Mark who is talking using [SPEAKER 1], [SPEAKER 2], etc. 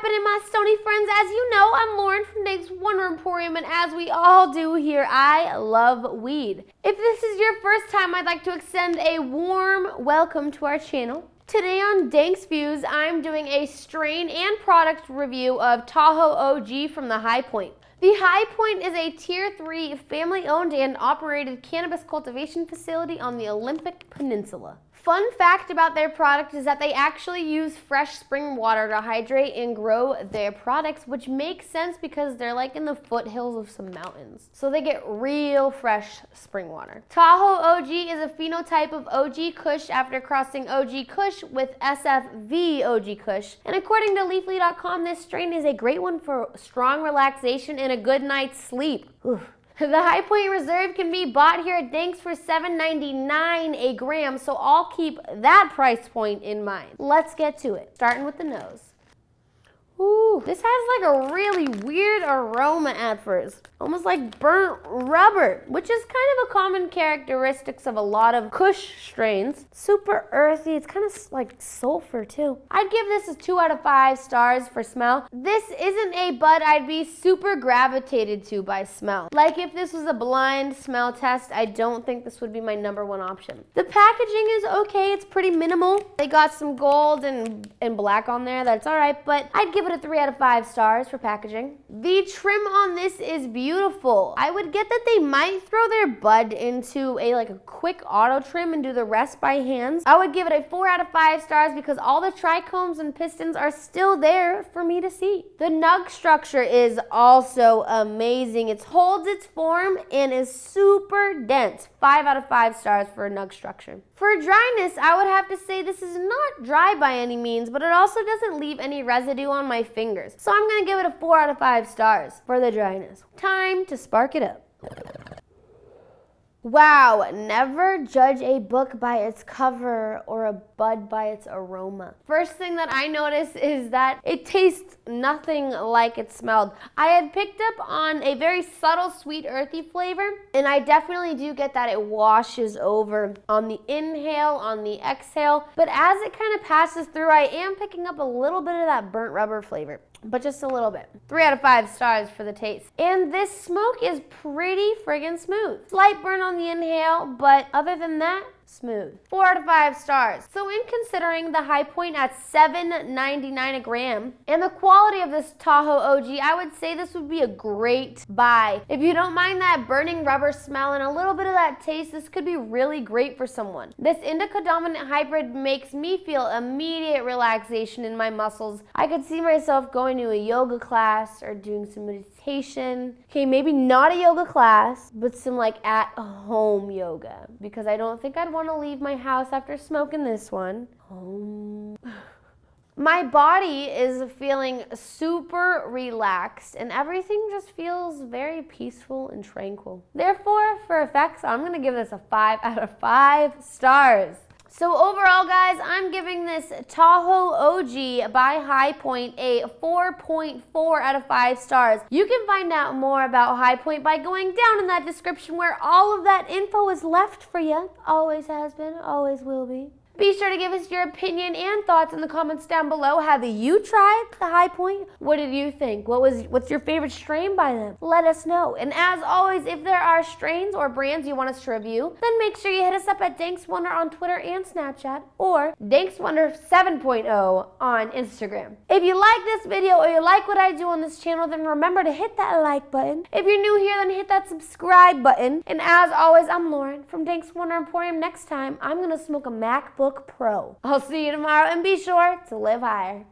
[SPEAKER 1] happening, my stony friends? As you know, I'm Lauren from Dank's Wonder Emporium, and as we all do here, I love weed. If this is your first time, I'd like to extend a warm welcome to our channel. Today on Danks Views, I'm doing a strain and product review of Tahoe OG from the High Point. The High Point is a Tier 3 family-owned and operated cannabis cultivation facility on the Olympic Peninsula. Fun fact about their product is that they actually use fresh spring water to hydrate and grow their products, which makes sense because they're like in the foothills of some mountains. So they get real fresh spring water. Tahoe OG is a phenotype of OG Kush after crossing OG Kush with SFV OG Kush. And according to Leafly.com, this strain is a great one for strong relaxation and a good night's sleep. Oof. The High Point Reserve can be bought here at Danks for $7.99 a gram, so I'll keep that price point in mind. Let's get to it, starting with the nose. Ooh, this has like a really weird aroma at first, almost like burnt rubber, which is kind of a common characteristics of a lot of Kush strains. Super earthy, it's kind of like sulfur too. I'd give this a 2 out of 5 stars for smell. This isn't a bud I'd be super gravitated to by smell. Like if this was a blind smell test, I don't think this would be my #1 option. The packaging is okay, it's pretty minimal. They got some gold and black on there, that's all right, but I'd give it a 3 out of 5 stars for packaging. The trim on this is beautiful. I would get that they might throw their bud into a quick auto trim and do the rest by hands. I would give it a 4 out of 5 stars because all the trichomes and pistons are still there for me to see. The nug structure is also amazing. It holds its form and is super dense. 5 out of 5 stars for a nug structure. For dryness, I would have to say this is not dry by any means, but it also doesn't leave any residue on my fingers. So I'm gonna give it a 4 out of 5 stars for the dryness. Time to spark it up. Wow, never judge a book by its cover or a bud by its aroma. First thing that I noticed is that it tastes nothing like it smelled. I had picked up on a very subtle sweet earthy flavor, and I definitely do get that it washes over on the inhale, on the exhale, but as it kind of passes through, I am picking up a little bit of that burnt rubber flavor. But just a little bit. 3 out of 5 stars for the taste. And this smoke is pretty friggin' smooth. Slight burn on the inhale, but other than that, smooth. 4 out of 5 stars. So in considering the High Point at $7.99 a gram and the quality of this Tahoe OG, I would say this would be a great buy. If you don't mind that burning rubber smell and a little bit of that taste, this could be really great for someone. This indica dominant hybrid makes me feel immediate relaxation in my muscles. I could see myself going to a yoga class or doing some meditation. Okay, maybe not a yoga class, but some at-home yoga, because I don't think I'd want to leave my house after smoking this one. My body is feeling super relaxed and everything just feels very peaceful and tranquil. Therefore, for effects, I'm going to give this a 5 out of 5 stars. So overall, guys, I'm giving this Tahoe OG by High Point a 4.4 out of 5 stars. You can find out more about High Point by going down in that description where all of that info is left for you. Always has been, always will be. Be sure to give us your opinion and thoughts in the comments down below. Have you tried the High Point? What did you think? What's your favorite strain by them? Let us know. And as always, if there are strains or brands you want us to review, then make sure you hit us up at Danks Wonder on Twitter and Snapchat, or Danks Wonder 7.0 on Instagram. If you like this video or you like what I do on this channel, then remember to hit that like button. If you're new here, then hit that subscribe button. And as always, I'm Lauren from Danks Wonder Emporium. Next time, I'm gonna smoke a MacBook Pro. I'll see you tomorrow, and be sure to live higher.